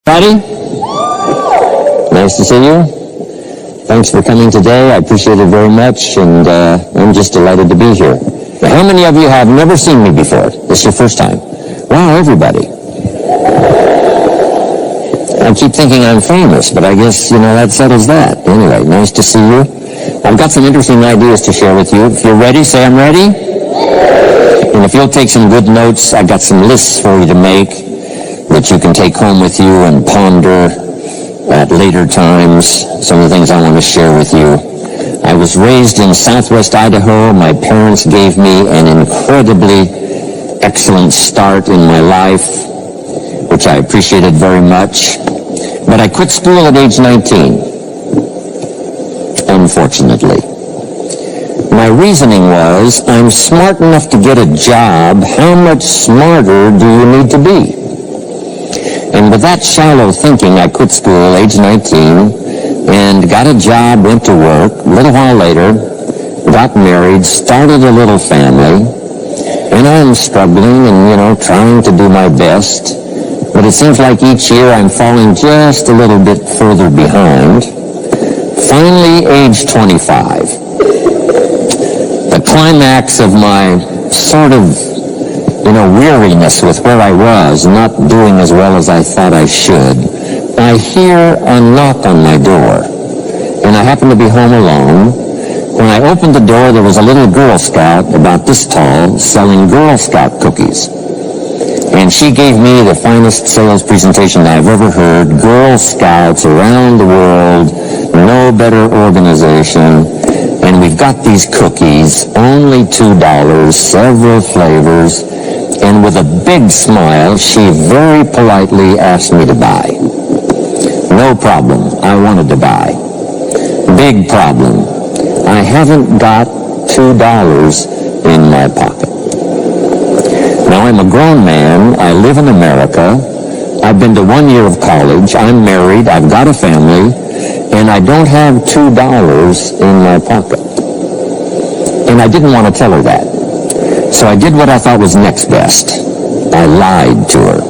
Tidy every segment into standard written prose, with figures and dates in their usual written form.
Buddy, nice to see you. Thanks for coming today. I appreciate it very much, and I'm just delighted to be here. Now, how many of you have never seen me before? This is your first time. Wow, everybody. I keep thinking I'm famous, but I guess, that settles that. Anyway, nice to see you. I've got some interesting ideas to share with you. If you're ready, say I'm ready. And if you'll take some good notes, I've got some lists for you to make that you can take home with you and ponder at later times. Some of the things I want to share with you. I was raised in southwest Idaho. My parents gave me an incredibly excellent start in my life, which I appreciated very much. But I quit school at age 19, unfortunately. My reasoning was, I'm smart enough to get a job. How much smarter do you need to be? And with that shallow thinking, I quit school, age 19, and got a job, went to work. A little while later, got married, started a little family, and I'm struggling and, trying to do my best. But it seems like each year I'm falling just a little bit further behind. Finally, age 25. The climax of my sort of weariness with where I was, not doing as well as I thought I should, I hear a knock on my door, and I happen to be home alone. When I opened the door, there was a little Girl Scout about this tall selling Girl Scout cookies. And she gave me the finest sales presentation I've ever heard. Girl Scouts around the world, no better organization. And we've got these cookies, only $2, several flavors. And with a big smile, she very politely asked me to buy. No problem. I wanted to buy. Big problem. I haven't got $2 in my pocket. Now, I'm a grown man. I live in America. I've been to 1 year of college. I'm married. I've got a family. And I don't have $2 in my pocket. And I didn't want to tell her that. So I did what I thought was next best. I lied to her.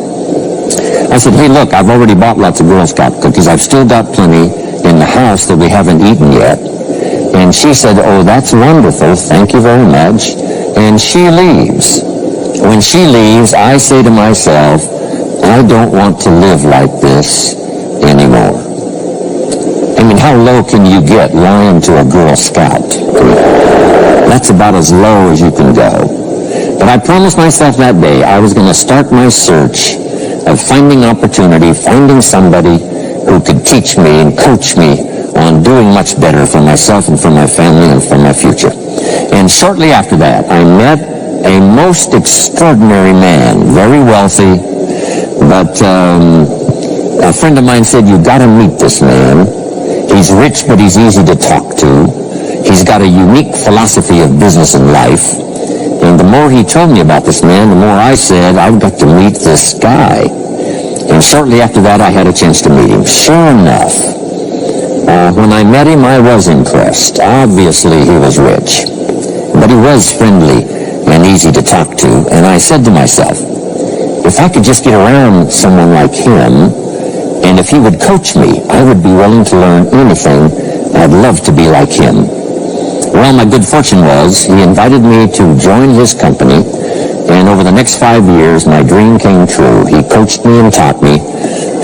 I said, hey, look, I've already bought lots of Girl Scout cookies. I've still got plenty in the house that we haven't eaten yet. And she said, oh, that's wonderful. Thank you very much. And she leaves. When she leaves, I say to myself, I don't want to live like this anymore. I mean, how low can you get lying to a Girl Scout? That's about as low as you can go. But I promised myself that day I was going to start my search of finding opportunity, finding somebody who could teach me and coach me on doing much better for myself and for my family and for my future. And shortly after that, I met a most extraordinary man, very wealthy, but a friend of mine said, you've got to meet this man. He's rich, but he's easy to talk to. He's got a unique philosophy of business and life. And the more he told me about this man, the more I said, I've got to meet this guy. And shortly after that, I had a chance to meet him. Sure enough, when I met him, I was impressed. Obviously, he was rich. But he was friendly and easy to talk to. And I said to myself, if I could just get around someone like him, and if he would coach me, I would be willing to learn anything. I'd love to be like him. Well, my good fortune was he invited me to join his company, and over the next 5 years, my dream came true. He coached me and taught me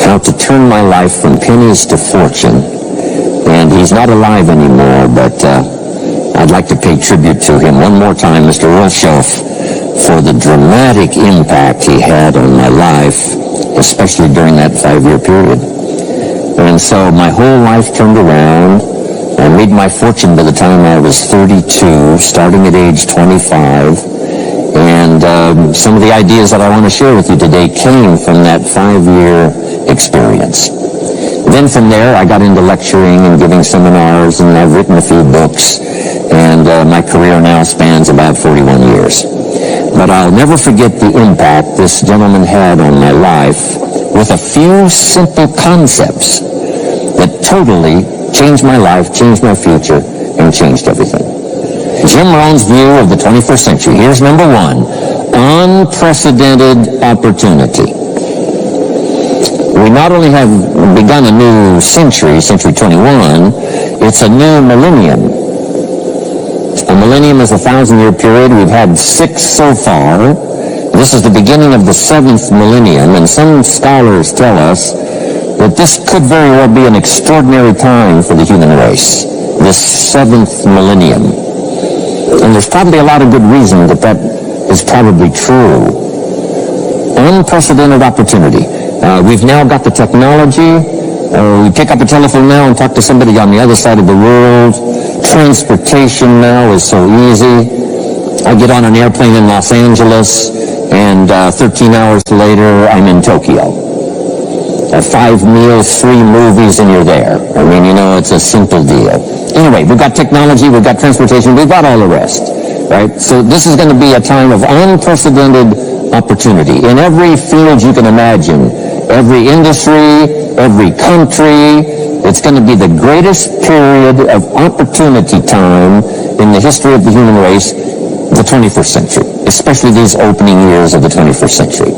how to turn my life from pennies to fortune. And he's not alive anymore, but I'd like to pay tribute to him one more time, Mr. Rohn, for the dramatic impact he had on my life, especially during that 5-year period. And so my whole life turned around. I made my fortune by the time I was 32, starting at age 25. And some of the ideas that I want to share with you today came from that 5-year experience. Then from there, I got into lecturing and giving seminars, and I've written a few books. And my career now spans about 41 years. But I'll never forget the impact this gentleman had on my life with a few simple concepts that totally changed my life, changed my future, and changed everything. Jim Rohn's view of the 21st century. Here's number 1. Unprecedented opportunity. We not only have begun a new century, century 21, it's a new millennium. A millennium is a 1,000-year period. We've had 6 so far. This is the beginning of the 7th millennium, and some scholars tell us that this could very well be an extraordinary time for the human race, this 7th millennium. And there's probably a lot of good reason that that is probably true. Unprecedented opportunity. We've now got the technology. We pick up a telephone now and talk to somebody on the other side of the world. Transportation now is so easy. I get on an airplane in Los Angeles, and 13 hours later, I'm in Tokyo. 5 meals, 3 movies, and you're there. I mean, you know, it's a simple deal. Anyway, we've got technology, we've got transportation, we've got all the rest, right? So this is going to be a time of unprecedented opportunity in every field you can imagine, every industry, every country. It's going to be the greatest period of opportunity time in the history of the human race, the 21st century, especially these opening years of the 21st century.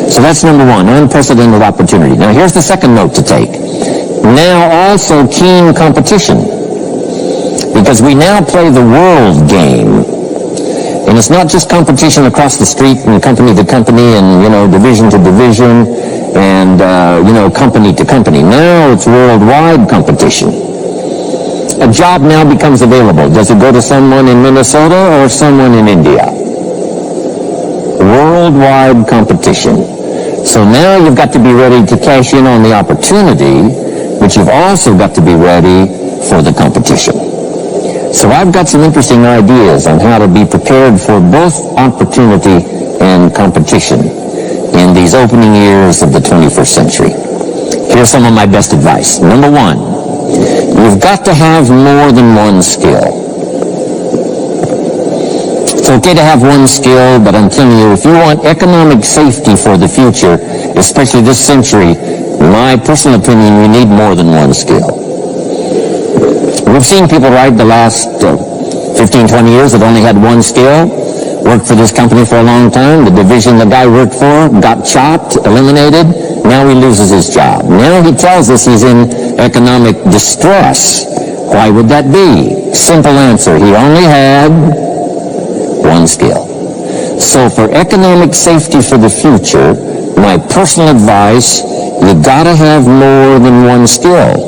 So that's number one, unprecedented opportunity. Now here's the second note to take. Now also keen competition, because we now play the world game. And it's not just competition across the street from company to company and, you know, division to division and, you know, company to company. Now it's worldwide competition. A job now becomes available. Does it go to someone in Minnesota or someone in India? Worldwide competition. So now you've got to be ready to cash in on the opportunity, but you've also got to be ready for the competition. So I've got some interesting ideas on how to be prepared for both opportunity and competition in these opening years of the 21st century. Here's some of my best advice. Number one, you've got to have more than one skill. It's okay to have one skill, but I'm telling you, if you want economic safety for the future, especially this century, in my personal opinion, you need more than one skill. We've seen people, right, the last 15, 20 years that only had one skill, worked for this company for a long time. The division the guy worked for got chopped, eliminated. Now he loses his job. Now he tells us he's in economic distress. Why would that be? Simple answer. He only had one skill. So for economic safety for the future, my personal advice, you gotta have more than one skill.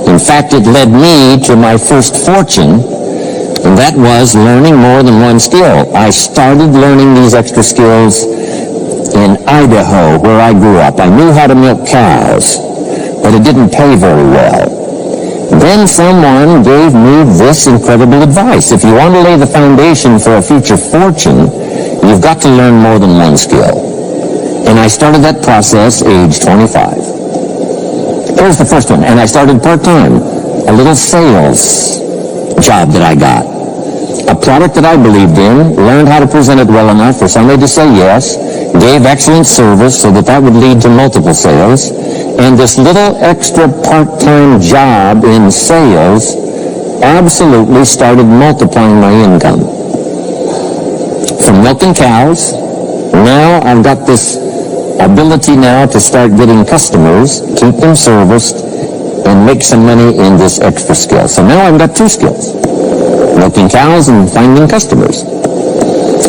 In fact, it led me to my first fortune, and that was learning more than one skill. I started learning these extra skills in Idaho, where I grew up. I knew how to milk cows, but it didn't pay very well. Then someone gave me this incredible advice. If you want to lay the foundation for a future fortune, you've got to learn more than one skill. And I started that process age 25. Here's the first one, and I started part-time, a little sales job that I got. A product that I believed in, learned how to present it well enough for somebody to say yes, gave excellent service so that that would lead to multiple sales, and this little extra part-time job in sales absolutely started multiplying my income. From milking cows, now I've got this ability now to start getting customers, keep them serviced, and make some money in this extra skill. So now I've got 2 skills, milking cows and finding customers.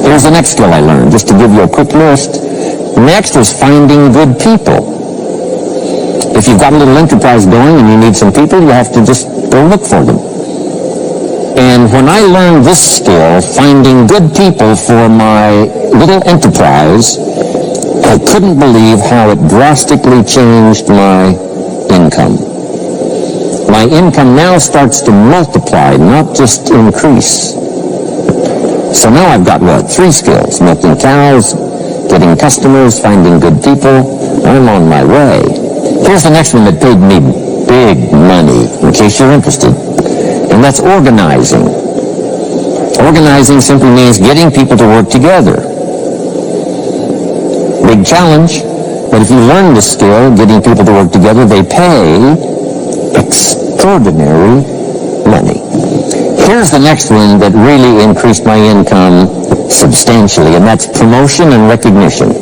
Here's the next skill I learned, just to give you a quick list. Next was finding good people. If you've got a little enterprise going and you need some people, you have to just go look for them. And when I learned this skill, finding good people for my little enterprise, I couldn't believe how it drastically changed my income. My income now starts to multiply, not just increase. So now I've got, 3 skills, milking cows, getting customers, finding good people. I'm on my way. Here's the next one that paid me big money, in case you're interested, and that's organizing. Organizing simply means getting people to work together. Big challenge, but if you learn the skill, getting people to work together, they pay extraordinary money. Here's the next one that really increased my income substantially, and that's promotion and recognition.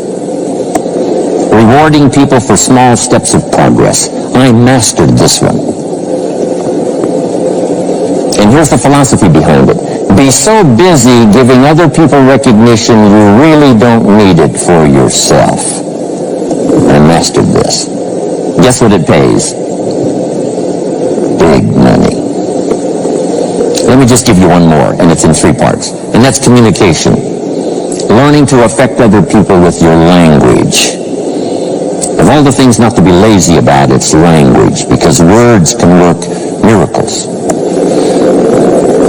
rewarding people for small steps of progress. I mastered this one. And here's the philosophy behind it. Be so busy giving other people recognition you really don't need it for yourself. I mastered this. Guess what it pays? Big money. Let me just give you one more, and it's in 3 parts. And that's communication. Learning to affect other people with your language. Of all the things not to be lazy about, it's language, because words can work miracles.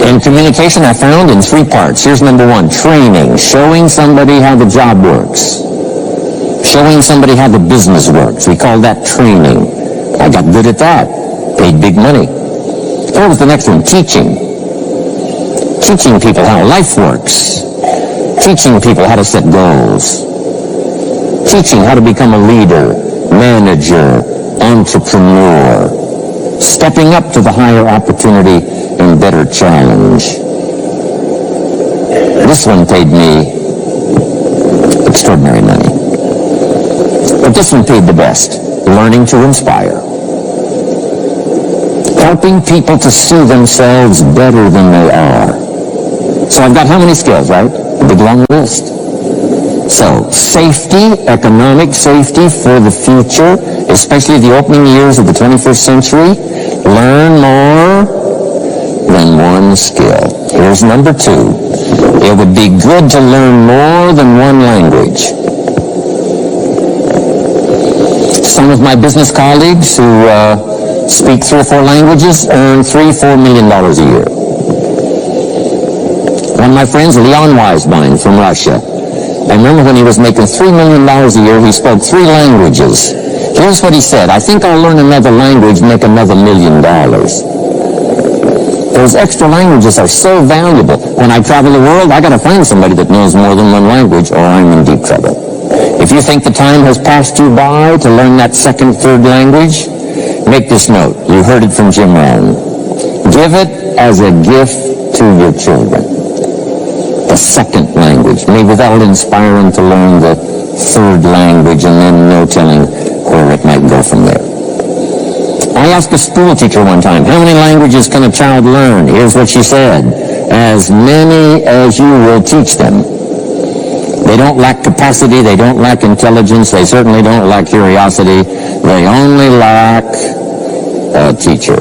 And communication I found in 3 parts. Here's number 1, training, showing somebody how the job works. Showing somebody how the business works. We call that training. I got good at that. Paid big money. What was the next one? Teaching. Teaching people how life works. Teaching people how to set goals. Teaching how to become a leader, manager, entrepreneur. Stepping up to the higher opportunity and better challenge. This one paid me extraordinary money. But this one paid the best. Learning to inspire. Helping people to see themselves better than they are. So I've got how many skills, right? A big long list. So, safety, economic safety for the future, especially the opening years of the 21st century. Learn more than one skill. Here's number 2. It would be good to learn more than one language. Some of my business colleagues who speak 3 or 4 languages earn $3-4 million a year. One of my friends, Leon Weisbein from Russia, I remember when he was making $3 million a year, he spoke 3 languages. Here's what he said: I think I'll learn another language, make another $1 million. Those extra languages are so valuable. When I travel the world, I got to find somebody that knows more than one language, or I'm in deep trouble. If you think the time has passed you by to learn that 2nd, 3rd language, make this note. You heard it from Jim Rohn. Give it as a gift to your children. The 2nd language. Maybe that'll inspire them to learn the 3rd language, and then no telling where it might go from there. I asked a school teacher one time, how many languages can a child learn? Here's what she said: as many as you will teach them. They don't lack capacity, they don't lack intelligence, they certainly don't lack curiosity, they only lack a teacher.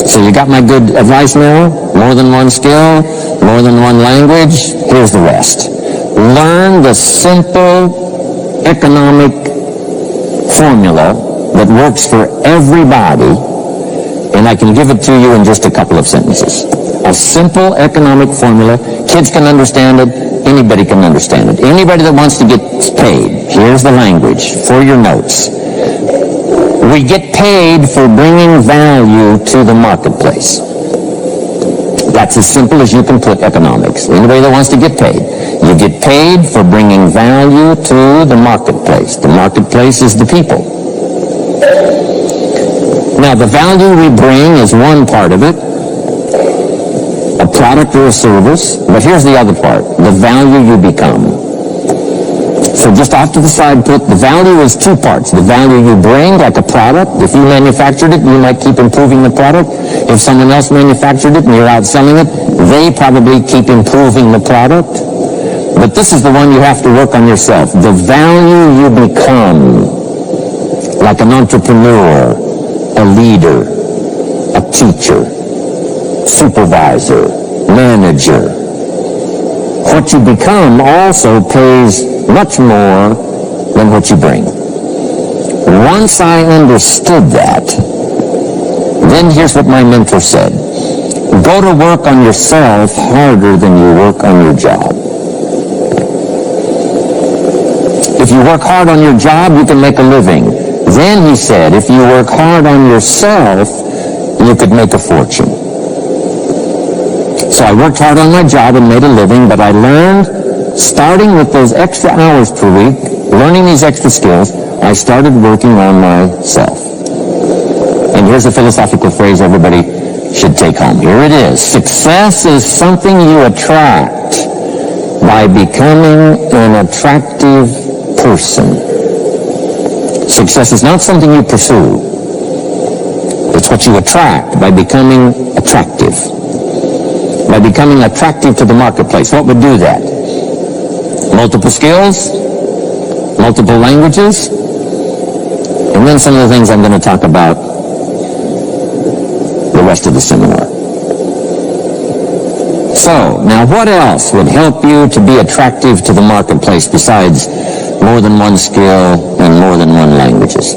So you got my good advice now? More than one skill, more than one language. Here's the rest. Learn the simple economic formula that works for everybody, and I can give it to you in just a couple of sentences. A simple economic formula. Kids can understand it. Anybody can understand it. Anybody that wants to get paid. Here's the language for your notes. We get paid for bringing value to the marketplace. That's as simple as you can put economics. Anybody that wants to get paid. You get paid for bringing value to the marketplace. The marketplace is the people. Now, the value we bring is one part of it. A product or a service, but here's the other part, the value you become. So just off to the side put, the value is 2 parts. The value you bring, like a product. If you manufactured it, you might keep improving the product. If someone else manufactured it and you're out selling it, they probably keep improving the product. But this is the one you have to work on yourself. The value you become, like an entrepreneur, a leader, a teacher, supervisor, manager. What you become also pays much more than what you bring. Once I understood that, then here's what my mentor said. Go to work on yourself harder than you work on your job. If you work hard on your job, you can make a living. Then, he said, if you work hard on yourself, you could make a fortune. So I worked hard on my job and made a living, but I learned, starting with those extra hours per week, learning these extra skills, I started working on myself. And here's a philosophical phrase everybody should take home. Here it is. Success is something you attract by becoming an attractive person. Success is not something you pursue. It's what you attract by becoming attractive. By becoming attractive to the marketplace. What would do that? Multiple skills, multiple languages, and then some of the things I'm going to talk about the rest of the seminar. So, now what else would help you to be attractive to the marketplace besides more than one skill and more than one languages?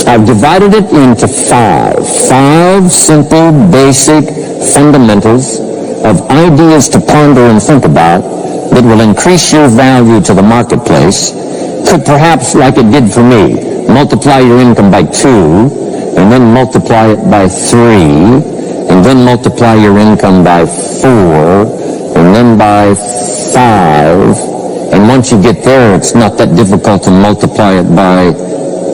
I've divided it into five simple, basic fundamentals of ideas to ponder and think about that will increase your value to the marketplace. Could perhaps, like it did for me, multiply your income by 2, and then multiply it by 3, and then multiply your income by 4, and then by 5, and once you get there, it's not that difficult to multiply it by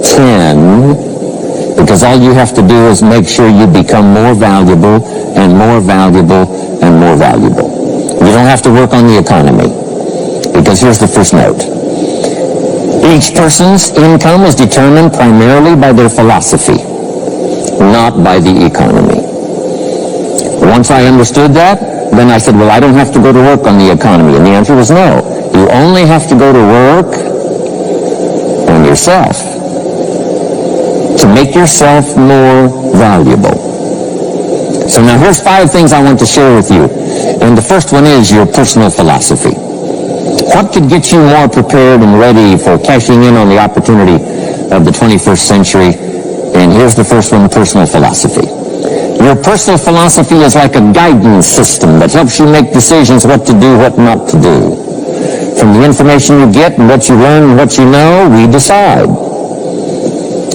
10, because all you have to do is make sure you become more valuable and more valuable and more valuable. You don't have to work on the economy, because here's the first note. Each person's income is determined primarily by their philosophy, not by the economy. Once I understood that, then I said, well, I don't have to go to work on the economy. And the answer was no. You only have to go to work on yourself to make yourself more valuable. So now here's 5 things I want to share with you. And the first one is your personal philosophy. What could get you more prepared and ready for cashing in on the opportunity of the 21st century? And here's the first one, personal philosophy. Your personal philosophy is like a guidance system that helps you make decisions what to do, what not to do. From the information you get and what you learn and what you know, we decide.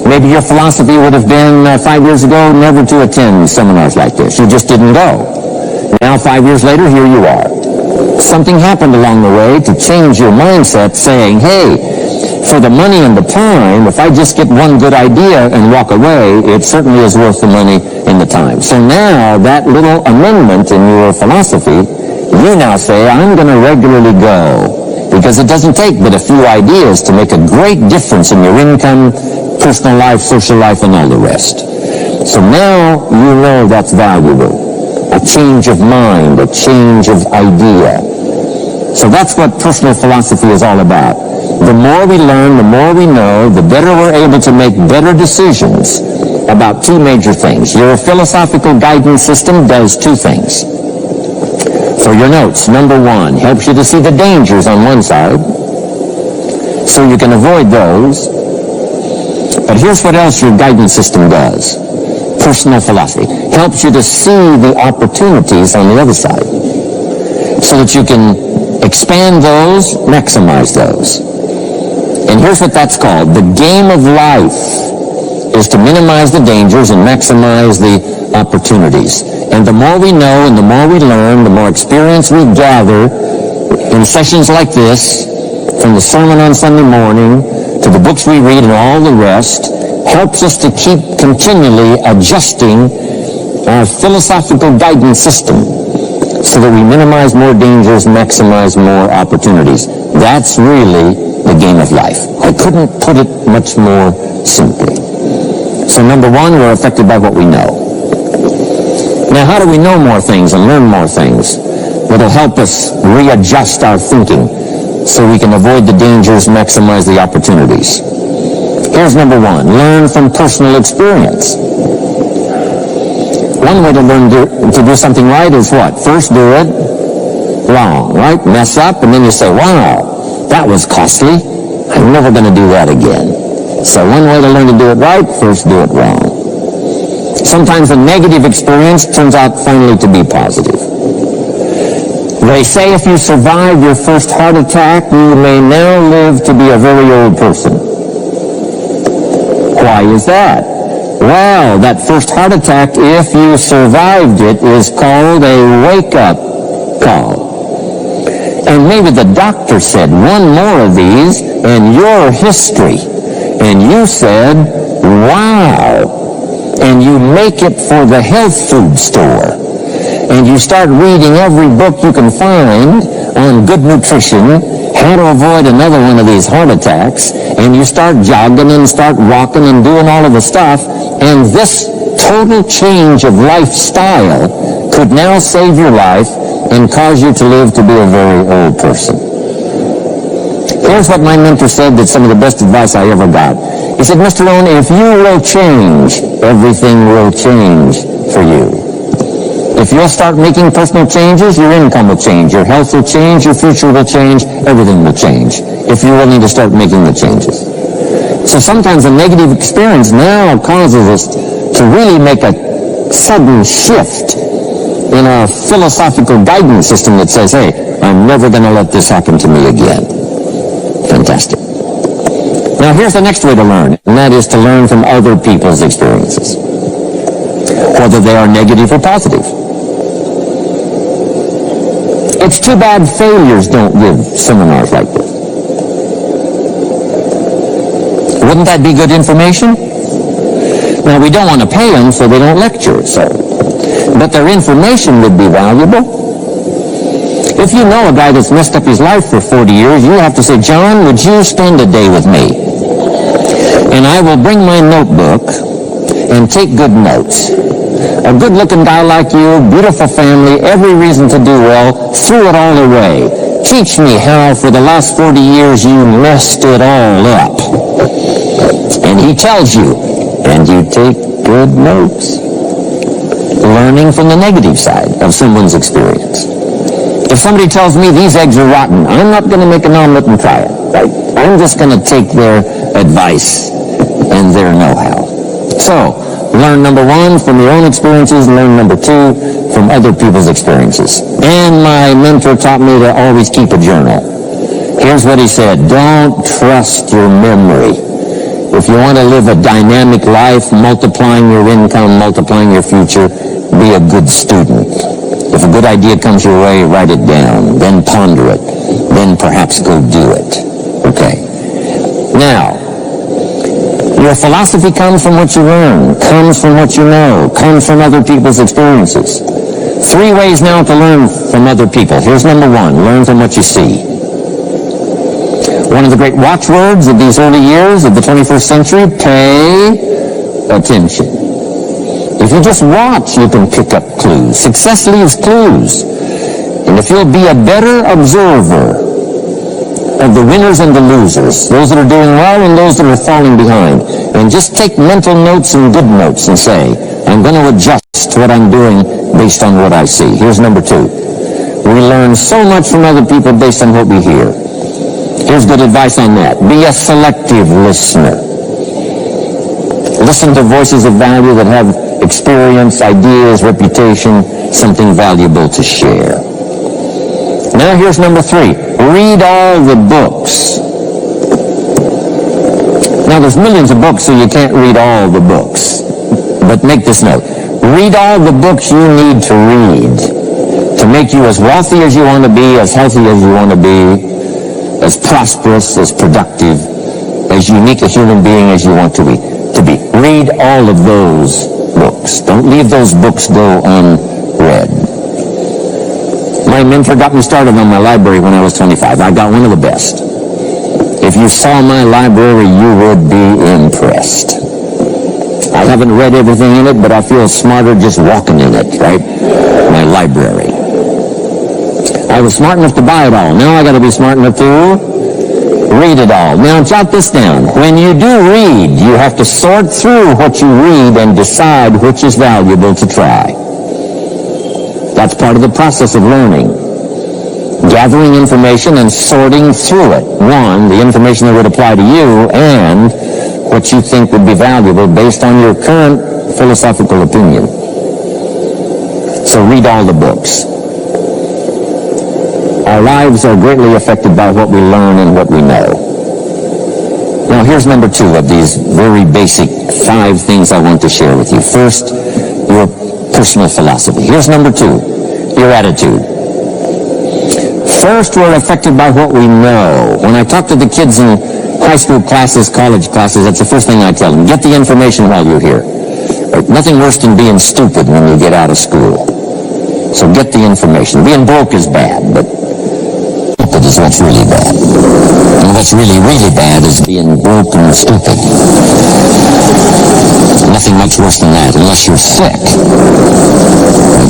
Maybe your philosophy would have been 5 years ago never to attend seminars like this. You just didn't go. Now 5 years later, here you are. Something happened along the way to change your mindset, saying, hey, for the money and the time, if I just get one good idea and walk away, it certainly is worth the money and the time. So now that little amendment in your philosophy, you now say, I'm going to regularly go, because it doesn't take but a few ideas to make a great difference in your income, personal life, social life, and all the rest. So now you know that's valuable. A change of mind, a change of idea. So that's what personal philosophy is all about. The more we learn, the more we know, the better we're able to make better decisions about 2 major things. Your philosophical guidance system does 2 things. For your notes, number 1, helps you to see the dangers on one side, so you can avoid those. But here's what else your guidance system does. Personal philosophy helps you to see the opportunities on the other side, so that you can expand those, maximize those. And here's what that's called. The game of life is to minimize the dangers and maximize the opportunities. And the more we know and the more we learn, the more experience we gather in sessions like this, from the sermon on Sunday morning to the books we read and all the rest, helps us to keep continually adjusting our philosophical guidance system so that we minimize more dangers, maximize more opportunities. That's really the game of life. I couldn't put it much more simply. So number 1, we're affected by what we know. Now, how do we know more things and learn more things that'll help us readjust our thinking so we can avoid the dangers, maximize the opportunities? Here's number 1, learn from personal experience. One way to learn to do something right is what? First do it wrong, right? Mess up, and then you say, wow, that was costly. I'm never going to do that again. So one way to learn to do it right, first do it wrong. Sometimes a negative experience turns out finally to be positive. They say if you survive your first heart attack, you may now live to be a very old person. Why is that? Well, that first heart attack, if you survived it, is called a wake-up call. And maybe the doctor said, one more of these, and you're history. And you said, wow. And you make it for the health food store. And you start reading every book you can find on good nutrition, how to avoid another one of these heart attacks, and you start jogging and start walking and doing all of the stuff, and this total change of lifestyle could now save your life and cause you to live to be a very old person. Here's what my mentor said, that's some of the best advice I ever got. He said, Mr. Rohn, if you will change, everything will change for you. If you'll start making personal changes, your income will change, your health will change, your future will change, everything will change, if you're willing to start making the changes. So sometimes a negative experience now causes us to really make a sudden shift in our philosophical guidance system that says, hey, I'm never going to let this happen to me again. Fantastic. Now here's the next way to learn, and that is to learn from other people's experiences, whether they are negative or positive. It's too bad failures don't give seminars like this. Wouldn't that be good information? Now, we don't want to pay them, so they don't lecture, but their information would be valuable. If you know a guy that's messed up his life for 40 years, you have to say, John, would you spend a day with me? And I will bring my notebook and take good notes. A good-looking guy like you, beautiful family, every reason to do well, threw it all away. Teach me how for the last 40 years you messed it all up. And he tells you, and you take good notes. Learning from the negative side of someone's experience. If somebody tells me these eggs are rotten, I'm not going to make an omelet and try it. Right? I'm just going to take their advice and their know-how. So, learn number one from your own experiences, learn number two from other people's experiences. And my mentor taught me to always keep a journal. Here's what he said, don't trust your memory. If you want to live a dynamic life, multiplying your income, multiplying your future, be a good student. If a good idea comes your way, write it down, then ponder it, then perhaps go do it. Okay. Now, your philosophy comes from what you learn, comes from what you know, comes from other people's experiences. 3 ways now to learn from other people. Here's number 1, learn from what you see. One of the great watchwords of these early years of the 21st century, pay attention. If you just watch, you can pick up clues. Success leaves clues. And if you'll be a better observer of the winners and the losers, those that are doing well and those that are falling behind, and just take mental notes and good notes and say, I'm going to adjust what I'm doing based on what I see. Here's number 2. We learn so much from other people based on what we hear. Here's good advice on that. Be a selective listener. Listen to voices of value that have experience, ideas, reputation, something valuable to share. Now here's number 3. Read all the books. Now there's millions of books, so you can't read all the books. But make this note. Read all the books you need to read to make you as wealthy as you want to be, as healthy as you want to be, as prosperous, as productive, as unique a human being as you want to be. Read all of those books. Don't leave those books go unread. My mentor got me started on my library when I was 25. I got one of the best. If you saw my library, you would be impressed. I haven't read everything in it, but I feel smarter just walking in it, right? My library. I was smart enough to buy it all. Now I got to be smart enough to read it all. Now jot this down. When you do read, you have to sort through what you read and decide which is valuable to try. That's part of the process of learning. Gathering information and sorting through it. 1, the information that would apply to you, and what you think would be valuable based on your current philosophical opinion. So read all the books. Our lives are greatly affected by what we learn and what we know. Now here's number 2 of these very basic 5 things I want to share with you. First, your personal philosophy. Here's number 2, your attitude. First, we're affected by what we know. When I talk to the kids in high school classes, college classes, that's the first thing I tell them. Get the information while you're here. Nothing worse than being stupid when you get out of school. So get the information. Being broke is bad, but stupid is what's really bad. And what's really, really bad is being broke and stupid. Nothing much worse than that, unless you're sick.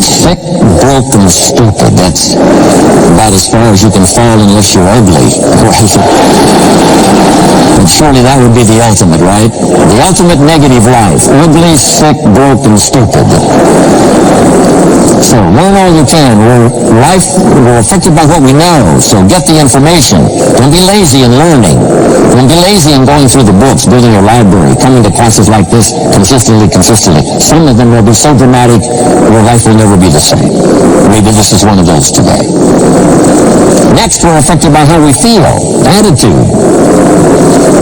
Sick, broke, and stupid. That's about as far as you can fall unless you're ugly. And surely that would be the ultimate, right? The ultimate negative life. Ugly, sick, broke, and stupid. So learn all you can. We're affected by what we know, so get the information. Don't be lazy in learning. Don't be lazy in going through the books, building your library, coming to classes like this consistently. Some of them will be so dramatic, your life will never be the same. Maybe this is one of those today. Next, we're affected by how we feel, attitude.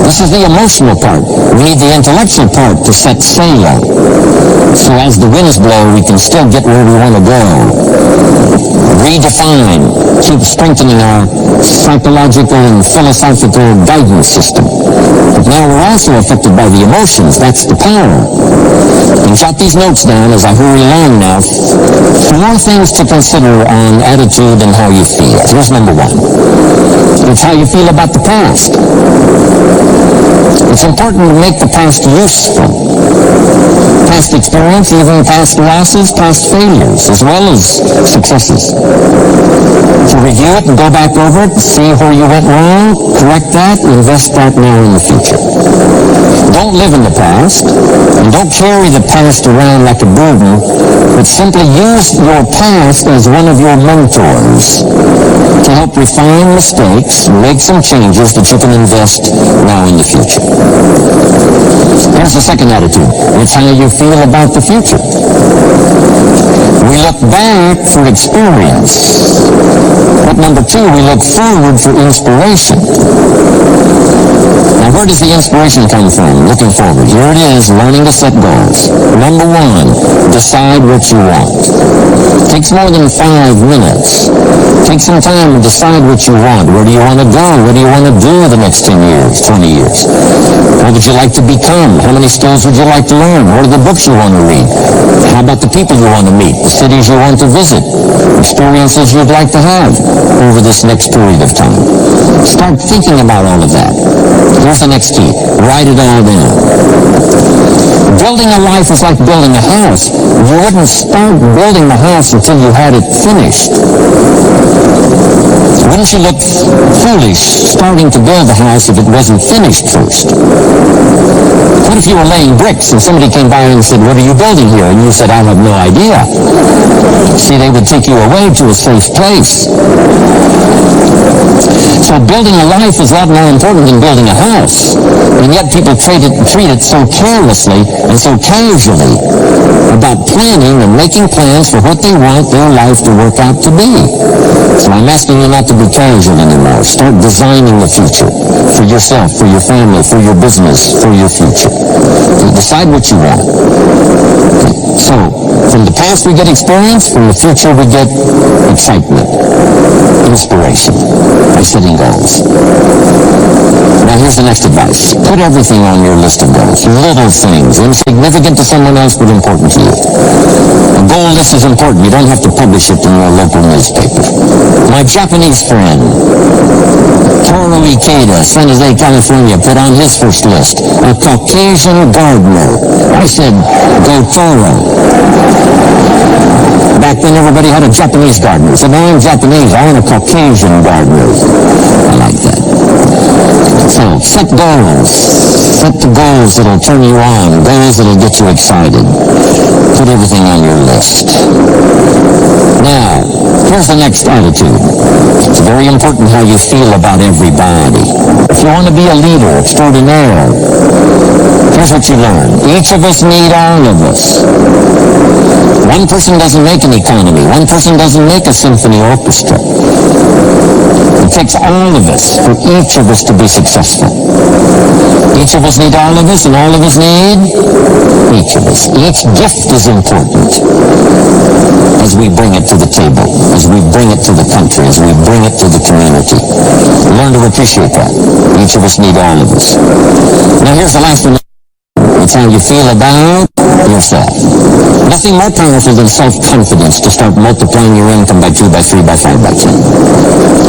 This is the emotional part. We need the intellectual part to set sail. So as the winds blow, we can still get where we want to go. Redefine, keep strengthening our psychological and philosophical guidance system. But now we're also affected by the emotions. That's the power. And jot these notes down as I hurry along now. 4 things to consider on attitude and how you feel. Here's number 1. It's how you feel about the past. It's important to make the past useful. Past experience, even past losses, past failures, as well as successes. To review it and go back over it, see where you went wrong, correct that, invest that now in the future. Don't live in the past, and don't carry the past around like a burden, but simply use your past as one of your mentors to help refine mistakes, make some changes that you can invest now in the future. Here's the second attitude. It's how you feel about the future. We look back for experience. But number 2, we look forward for inspiration. Now, where does the inspiration come from? Looking forward. Here it is, learning to set goals. Number 1, decide what you want. It takes more than 5 minutes. Take some time to decide what you want. Where do you want to go? What do you want to do the next 10 years, 20 years? What would you like to become? How many skills would you like to learn? What are the books you want to read? How about the people you want to meet? The cities you want to visit? Experiences you'd like to have over this next period of time? Start thinking about all of that. Here's the next key. Write it all down. Building a life is like building a house. You wouldn't start building the house until you had it finished. Wouldn't you look foolish starting to build the house if it wasn't finished first? What if you were laying bricks and somebody came by and said, "What are you building here?" And you said, "I have no idea." See, they would take you away to a safe place. So building a life is a lot more important than building a house. And yet people treat it so carelessly and so casually about planning and making plans for what they want their life to work out to be. So I'm asking you not to be casual anymore. Start designing the future for yourself, for your family, for your business, for your future. So decide what you want. So from the past we get experience, from the future we get excitement, inspiration by setting goals. Now here's the next advice. Put everything on your list of goals. Little things, insignificant to someone else but important to you. A goal list is important. You don't have to publish it in your local newspaper. My Japanese friend, Toro Ikeda, San Jose, California, put on his first list a Caucasian gardener. I said, go Toro. Back then everybody had a Japanese gardener. So now I'm Japanese, I want a Caucasian gardener. I like that. So set goals. Set the goals that'll turn you on, goals that'll get you excited. Put everything on your list. Now, here's the next attitude. It's very important how you feel about everybody. If you want to be a leader extraordinaire, here's what you learn. Each of us need all of us. One person doesn't make an economy. One person doesn't make a symphony orchestra. It takes all of us for each of us to be successful. Each of us need all of us, and all of us need each of us. Each gift is important as we bring it to the table, as we bring it to the country, as we bring it to the community. Learn to appreciate that. Each of us need all of us. Now here's the last one. It's how you feel about yourself. Nothing more powerful than self-confidence to start multiplying your income by 2, by 3, by 5, by 10.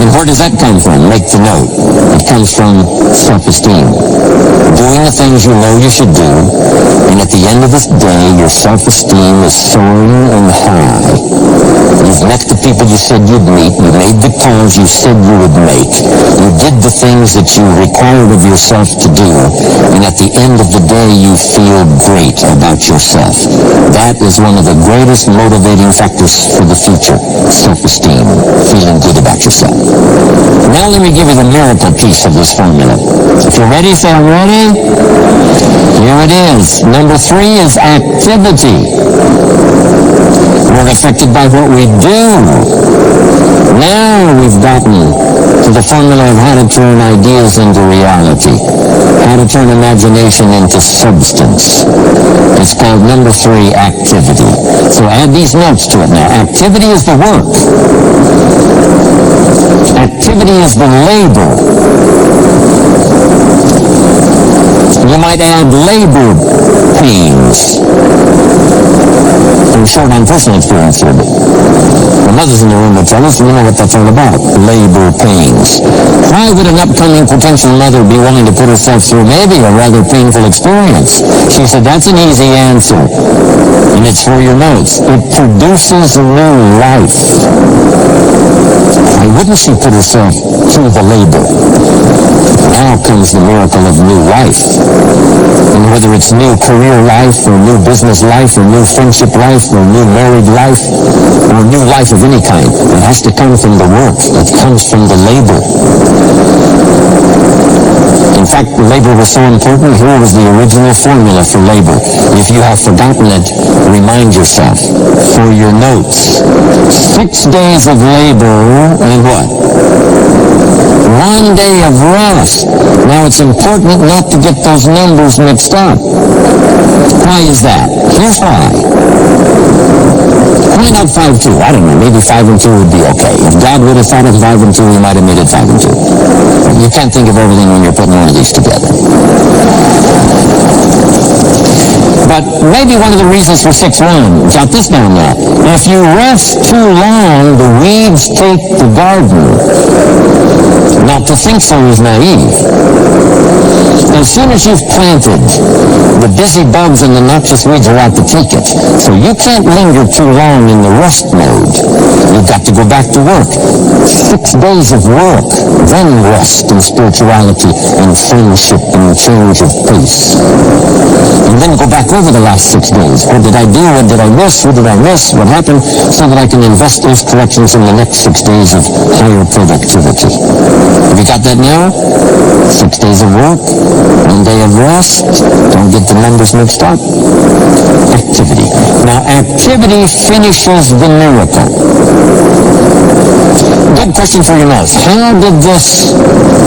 And where does that come from? Make the note. It comes from self-esteem. Doing the things you know you should do, and at the end of this day, your self-esteem is soaring and high. You've met the people you said you'd meet. You made the calls you said you would make. You did the things that you required of yourself to do, and at the end of the day, you feel great about yourself. That is one of the greatest motivating factors for the future, self-esteem, feeling good about yourself. Now let me give you the miracle piece of this formula. If you're ready, say I'm ready. Here it is. Number 3 is activity. We're affected by what we do. Now we've gotten to the formula of how to turn ideas into reality, how to turn imagination into substance. It's called number 3, activity. So add these notes to it now. Activity is the work. Activity is the labor. You might add labor pains. I'm short on personal experience here, but the mothers in the room will tell us, you know what that's all about, labor pains. Why would an upcoming potential mother be willing to put herself through maybe a rather painful experience? She said, that's an easy answer, and it's for your notes. It produces a new life. Why wouldn't she put herself through the labor? Now comes the miracle of new life. And whether it's new career life, or new business life, or new friendship life, or new married life, or new life of any kind, it has to come from the work. It comes from the labor. In fact, labor was so important. Here was the original formula for labor. If you have forgotten it, remind yourself. For your notes, 6 days of labor and what? 1 day of rest. Now it's important not to get those numbers mixed up. Why is that? Here's why. Why not 5-2? I don't know. Maybe 5 and 2 would be okay. If God would have thought of 5 and 2, he might have made it 5 and 2. You can't think of everything when you're putting one of these together. But maybe one of the reasons for 6-1, jot this down now. If you rest too long, the weeds take the garden. Now, to think so is naive. As soon as you've planted, the busy bugs and the noxious weeds are out to take it. So you can't linger too long in the rest mode. You've got to go back to work. 6 days of work, then rest and spirituality and friendship and change of pace. And then go back over the last 6 days. What did I do? What did I miss? What did I miss? What happened? So that I can invest those corrections in the next 6 days of higher productivity. Have you got that now? 6 days of work, 1 day of rest. Don't get the numbers mixed up. Activity. Now, activity finishes the miracle. Good question for your notes. How did this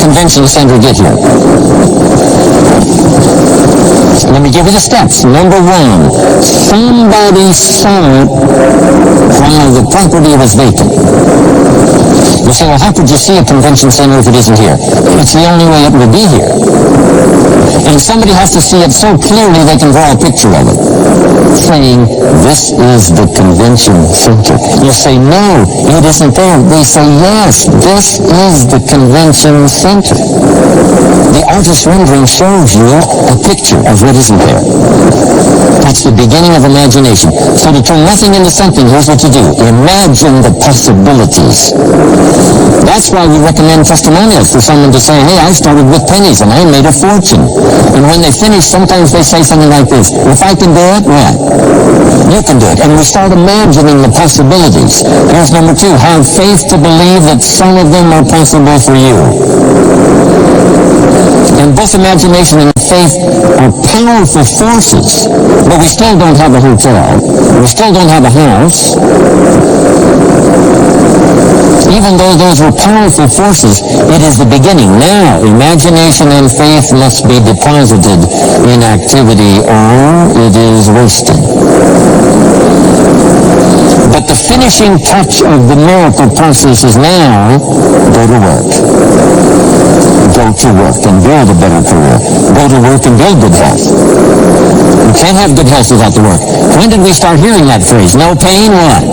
convention center get here? Let me give you the steps. Number 1, somebody saw it while the property was vacant. You say, well, how could you see a convention center if it isn't here? It's the only way it will be here. And somebody has to see it so clearly they can draw a picture of it, saying, this is the convention center. You say, no, it isn't there. They say, yes, this is the convention center. The artist's rendering shows you a picture of what isn't there. That's the beginning of imagination. So to turn nothing into something, here's what you do. Imagine the possibilities. That's why we recommend testimonials for someone to say, hey, I started with pennies and I made a fortune. And when they finish, sometimes they say something like this, if I can do it, well, you can do it. And we start imagining the possibilities. Here's number 2, have faith to believe that some of them are possible for you. And both imagination and faith are powerful forces, but we still don't have a hotel. We still don't have a house. Even though those were powerful forces, it is the beginning. Now, imagination and faith must be deposited in activity, or it is wasted. But the finishing touch of the miracle process is now, go to work. Go to work and build a better career. Go to work and build good health. You can't have good health without the work. When did we start hearing that phrase? No pain, what?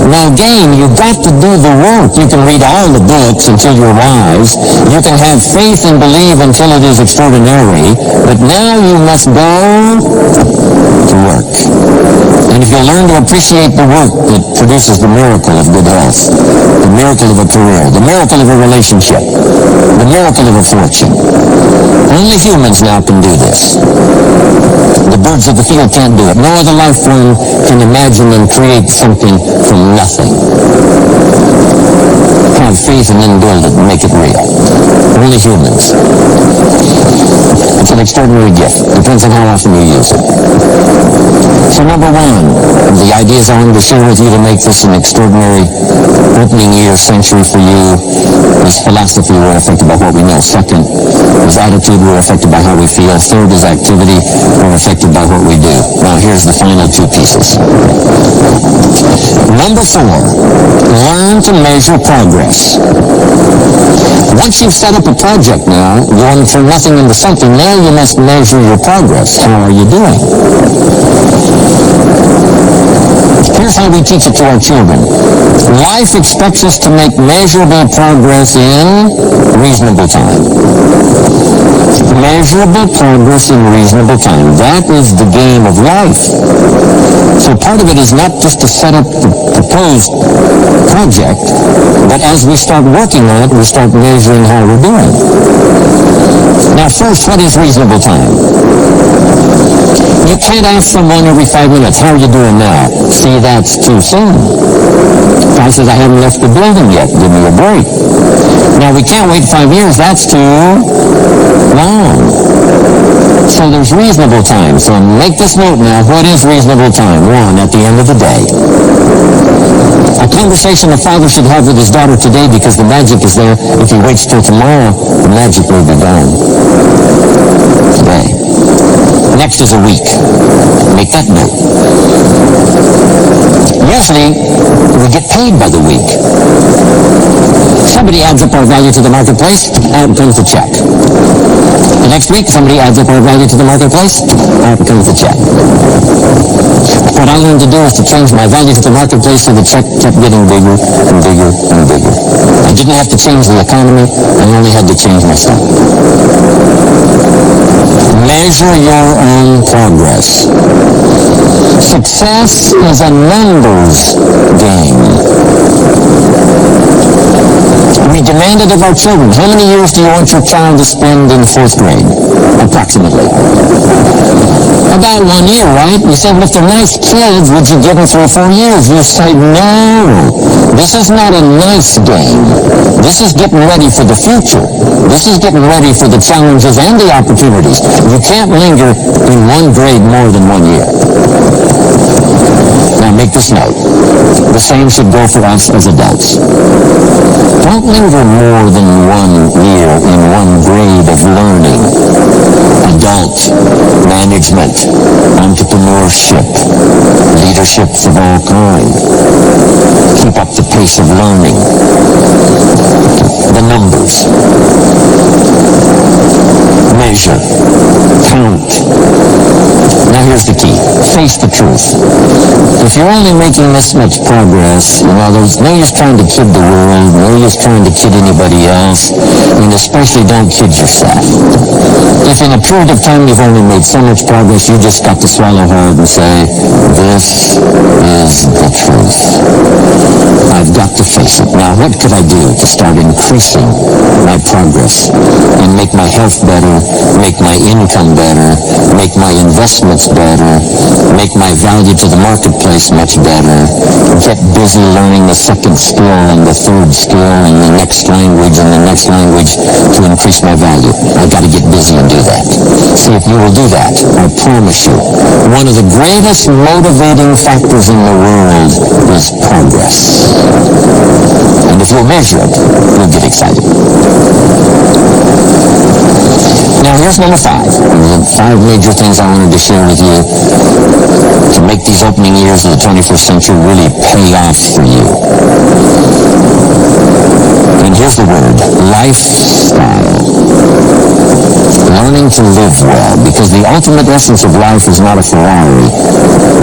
No gain. You've got to do the work. You can read all the books until you're wise. You can have faith and believe until it is extraordinary. But now you must go to work. And if you learn to appreciate the work that produces the miracle of good health, the miracle of a career, the miracle of a relationship, the miracle of a fortune, only humans now can do this. The birds of the field can't do it. No other life form can imagine and create something from nothing. Have faith and then build it and make it real. Only humans. It's an extraordinary gift. Depends on how often you use it. So number one, the ideas I wanted to share with you to make this an extraordinary opening year century for you is philosophy. We're affected by what we know. Second is attitude. We're affected by how we feel. Third is activity. We're affected by what we do. Now here's the final two pieces. Number four, learn to measure progress. Once you've set up a project now, going from nothing into something, now you must measure your progress. How are you doing? Here's how we teach it to our children. Life expects us to make measurable progress in reasonable time. Measurable progress in reasonable time. That is the game of life. So part of it is not just to set up the proposed project, but as we start working on it, we start measuring how we're doing. Now first, what is reasonable time? You can't ask someone every 5 minutes, how are you doing now? See, that's too soon. Guy says, I haven't left the building yet. Give me a break. Now, we can't wait 5 years. That's too long. So there's reasonable time. So make this note now. What is reasonable time? One, at the end of the day. A conversation a father should have with his daughter today, because the magic is there. If he waits till tomorrow, the magic will be gone. Today. Next is a week. Make that note. Usually, we get paid by the week. Somebody adds up our value to the marketplace, out comes the check. The next week, somebody adds up our value to the marketplace, out comes the check. What I learned to do is to change my value to the marketplace so the check kept getting bigger and bigger and bigger. I didn't have to change the economy, I only had to change myself. Measure your own progress. Success is a numbers game. We demand it of our children. How many years do you want your child to spend in 4th grade? Approximately. About 1 year, right? You say, well, if they're nice kids, would you give them 3 or 4 years? You say, no. This is not a nice game. This is getting ready for the future. This is getting ready for the challenges and the opportunities. You can't linger in 1 grade more than 1 year. Now make this note. The same should go for us as adults. Don't linger more than 1 year in 1 grade of learning. Adult, management, entrepreneurship, leaderships of all kinds. Keep up the pace of learning. The numbers. Measure. Count. Now here's the key. Face the truth. If you're only making this much progress, there's no use trying to kid the world, no use trying to kid anybody else, and especially don't kid yourself. If in a period of time you've only made so much progress, you just got to swallow hard and say, this is the truth. I've got to face it. Now, what could I do to start increasing my progress and make my health better, make my income better, make my investments better, make my value to the marketplace much better, get busy learning the 2nd skill and the 3rd skill and the next language and the next language to increase my value? I've got to get busy and do that. See, if you will do that, I promise you, one of the greatest motivating factors in the world is progress. And if you'll measure it, you'll get excited. Now here's number 5. The 5 major things I wanted to share with you to make these opening years of the 21st century really pay off for you. And here's the word, lifestyle. Learning to live well, because the ultimate essence of life is not a Ferrari.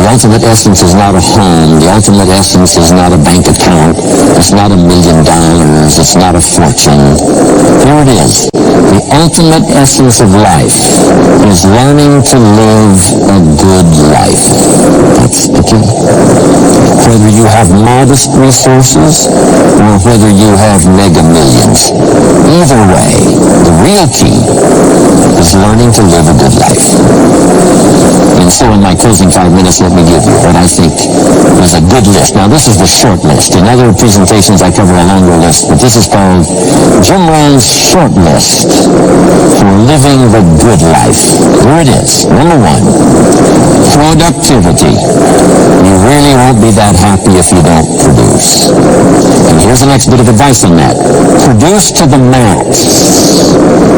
The ultimate essence is not a home. The ultimate essence is not a bank account. It's not $1 million. It's not a fortune. Here it is. The ultimate essence of life is learning to live a good life. That's the key. Whether you have modest resources or whether you have mega millions. Either way, the real key is learning to live a good life. And so in my closing 5 minutes, let me give you what I think is a good list. Now, this is the short list. In other presentations, I cover a longer list, but this is called Jim Rohn's short list for living the good life. Here it is. Number 1, productivity. You really won't be that happy if you don't produce. And here's the next bit of advice on that. Produce to the max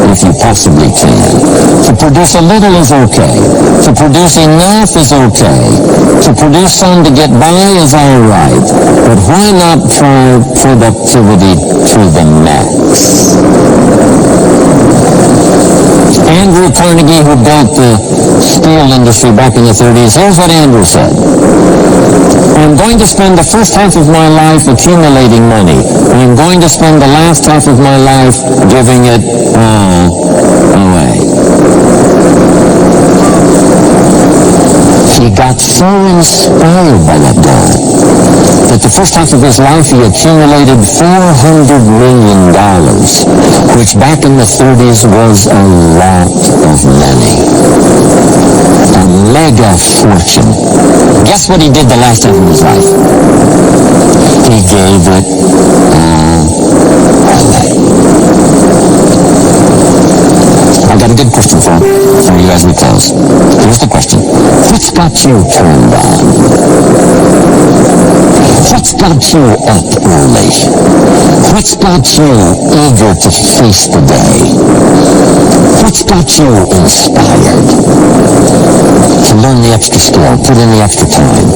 if you possibly can. To produce a little is okay. To produce enough is okay. To produce some to get by is all right. But why not try productivity to the max? Andrew Carnegie, who built the steel industry back in the 30s, here's what Andrew said. I'm going to spend the first half of my life accumulating money. I'm going to spend the last half of my life giving it all away. He got so inspired by that goal that the first half of his life he accumulated $400 million, which back in the 30s was a lot of money. A mega fortune. Guess what he did the last half of his life? He gave it all away. I've got a good question for you as we close. Here's the question. What's got you turned on? What's got you up early? What's got you eager to face the day? What's got you inspired to learn the extra skill, put in the extra time,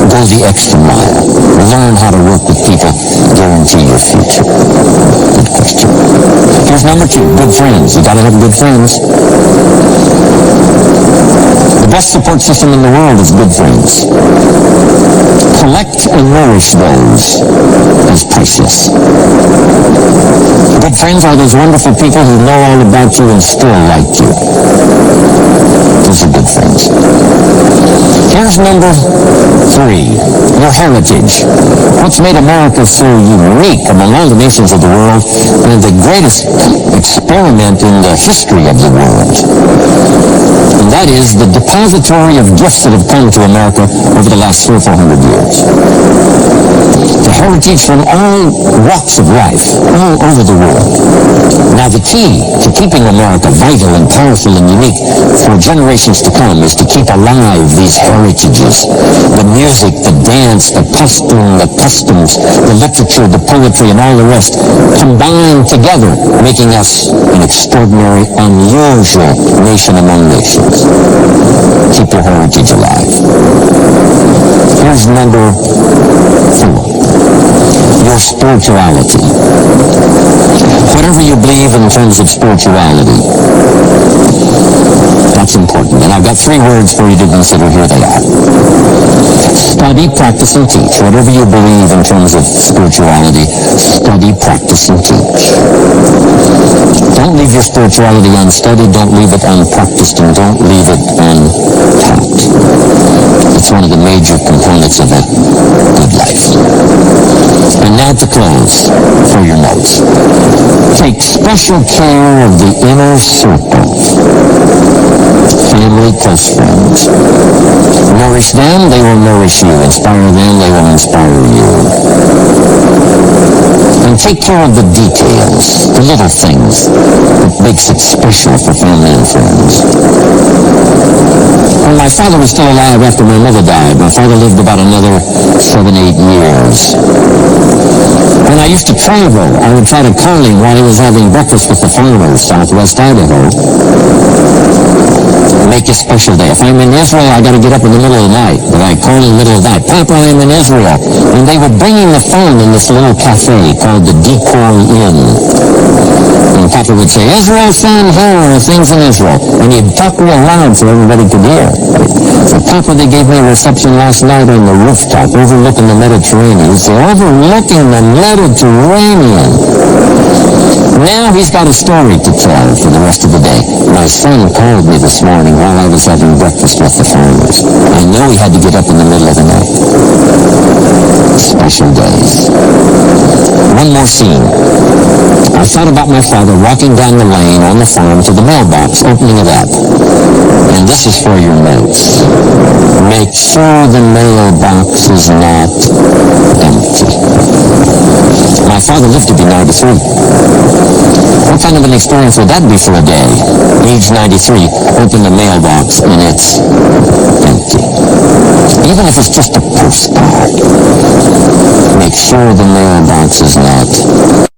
go the extra mile, learn how to work with people, guarantee your future? Good question. Here's number 2, good friends. You gotta have good friends. The best support system in the world is good friends. Collect and nourish those as priceless. Good friends are those wonderful people who know all about you and still like you. Those are good friends. Here's number 3, your heritage. What's made America so unique among all the nations of the world and the greatest experiment in the history of the world. And that is the depository of gifts that have come to America over the last 300 or 400 years. The heritage from all walks of life, all over the world. Now the key to keeping America vital and powerful and unique for generations to come is to keep alive these heritages. The music, the dance, the costume, the customs, the literature, the poetry, and all the rest combined together, making us an extraordinary, unusual nation among nations. Keep your heritage alive. Here's number 4. Your spirituality. Whatever you believe in terms of spirituality, that's important. And I've got 3 words for you to consider. Here they are. Study, practice, and teach. Whatever you believe in terms of spirituality, study, practice, and teach. Don't leave your spirituality unstudied. Don't leave it unpracticed. And don't leave it untaught. It's one of the major components of a good life. And now to close, for your notes. Take special care of the inner circle. Family, close friends. Nourish them, they will nourish you. Inspire them, they will inspire you. and take care of the details, the little things that makes it special for family and friends. When my father was still alive after my mother died, my father lived about another 7-8 years. When I used to travel, I would try to call him while he was having breakfast with the farmers, southwest Idaho. Make a special day. If I'm in Israel, I got to get up in the middle of the night. But I call in the middle of the night, Papa, I'm in Israel. And they would bring him the phone in this little cafe called the Decoy Inn. And Papa would say, Israel, son, here are things in Israel. And he'd talk real loud so everybody could hear. So Papa, they gave me a reception last night on the rooftop overlooking the Mediterranean. It's overlooking the Mediterranean. Now he's got a story to tell for the rest of the day. My son called me this morning while I was having breakfast with the farmers. I know he had to get up in the middle of the night. Special days. One more scene. I thought about my father walking down the lane on the farm to the mailbox, opening it up. And this is for your notes. Make sure the mailbox is not empty. My father lived to be 93. What kind of an experience would that be for a day? Age 93, open the mailbox and it's empty. Even if it's just a postcard, make sure the mailbox is not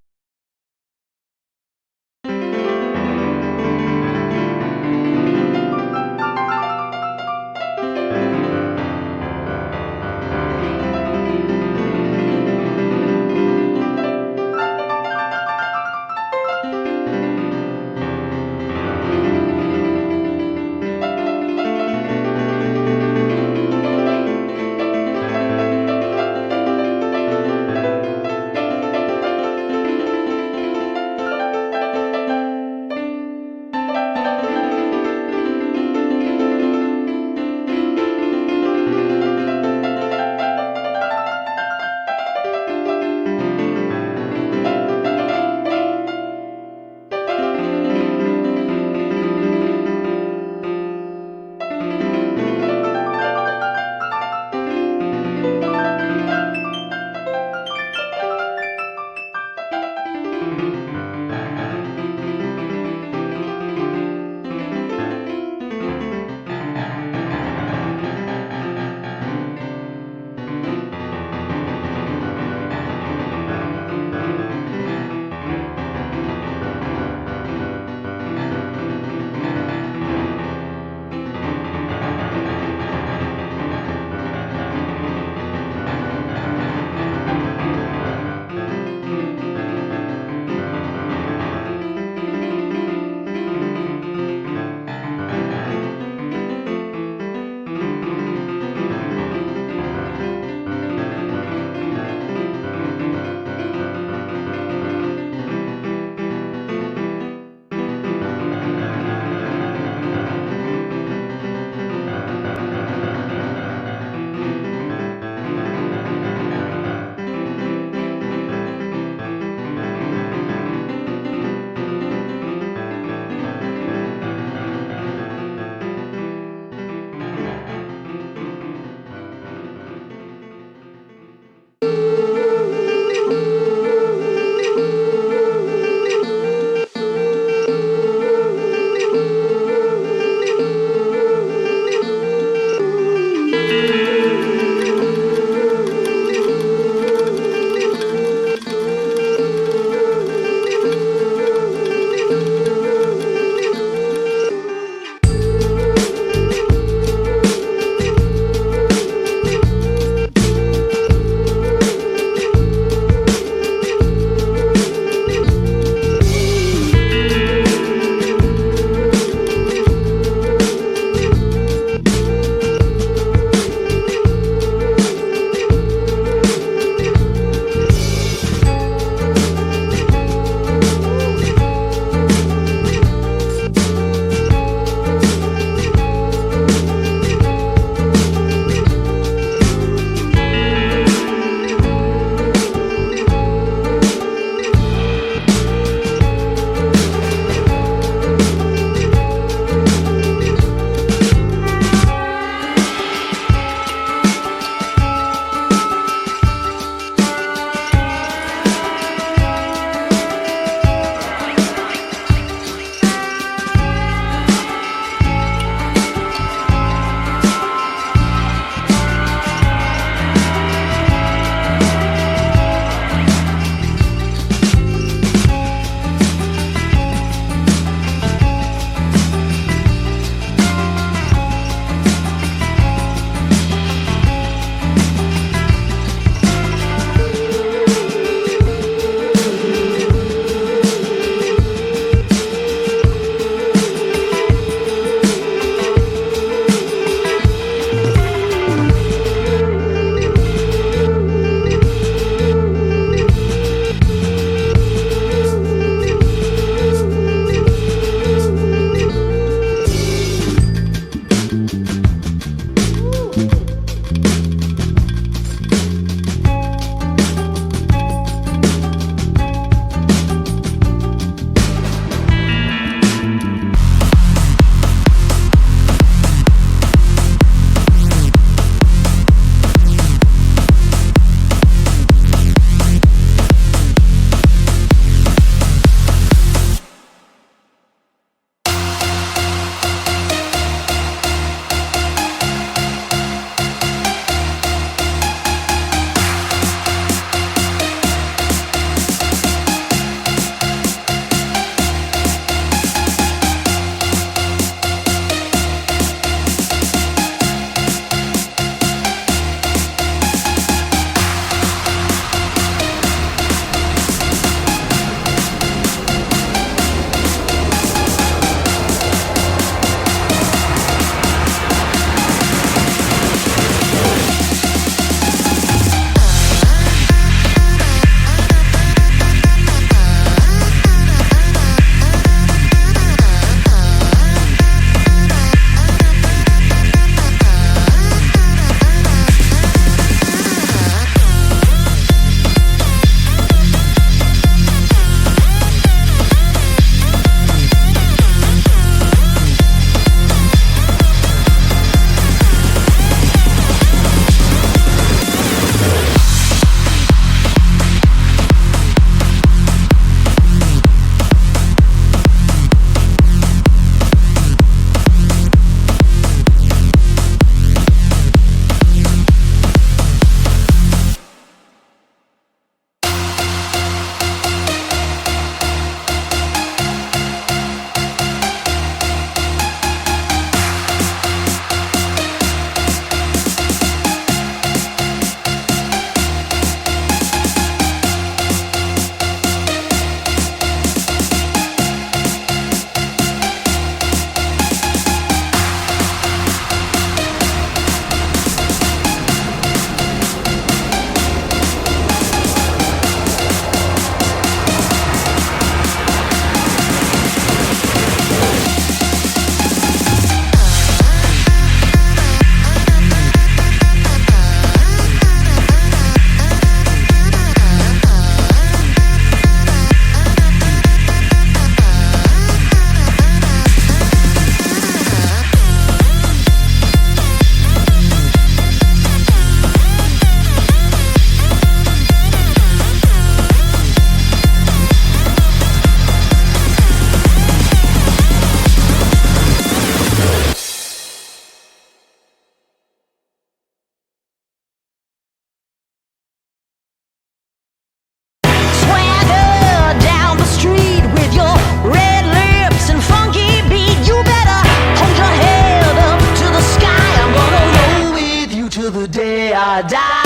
da da.